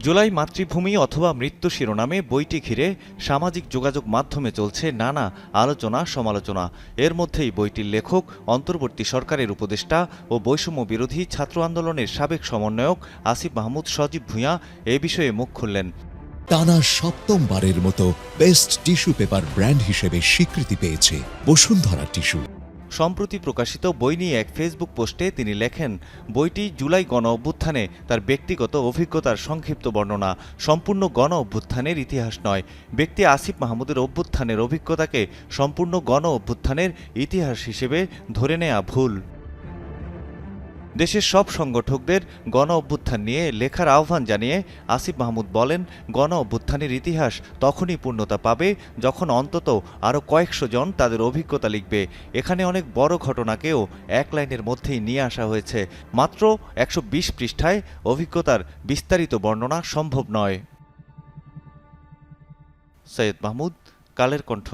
জুলাই মাতৃভূমি অথবা মৃত্যু শিরোনামে বইটি ঘিরে সামাজিক যোগাযোগ মাধ্যমে চলছে নানা আলোচনা সমালোচনা। এর মধ্যেই বইটির লেখক, অন্তর্বর্তী সরকারের উপদেষ্টা ও বৈষম্য বিরোধী ছাত্র আন্দোলনের সাবেক সমন্বয়ক আসিফ মাহমুদ সজীব ভূঁইয়া এ বিষয়ে মুখ খুললেন। টানা সপ্তমবারের মতো বেস্ট টিস্যু পেপার ব্র্যান্ড হিসেবে স্বীকৃতি পেয়েছে বসুন্ধরা টিস্যু। সম্প্রতি প্রকাশিত বই নিয়ে এক ফেসবুক পোস্টে তিনি লেখেন, বইটি জুলাই গণ অভ্যুত্থানে তার ব্যক্তিগত অভিজ্ঞতার সংক্ষিপ্ত বর্ণনা, সম্পূর্ণ গণ অভ্যুত্থানের ইতিহাস নয়। ব্যক্তি আসিফ মাহমুদের অভ্যুত্থানের অভিজ্ঞতাকে সম্পূর্ণ গণ অভ্যুত্থানের ইতিহাস হিসেবে ধরে নেওয়া ভুল। দেশের সব সংগঠকদের গণ অভ্যুত্থান নিয়ে লেখার আহ্বান জানিয়ে আসিফ মাহমুদ বলেন, গণ অভ্যুত্থানের ইতিহাস তখনই পূর্ণতা পাবে যখন অন্তত আরও কয়েকশো জন তাদের অভিজ্ঞতা লিখবে। এখানে অনেক বড় ঘটনাকেও এক লাইনের মধ্যেই নিয়ে আসা হয়েছে। মাত্র ১২০ পৃষ্ঠায় অভিজ্ঞতার বিস্তারিত বর্ণনা সম্ভব নয়। সৈয়দ মাহমুদ, কালের কণ্ঠ।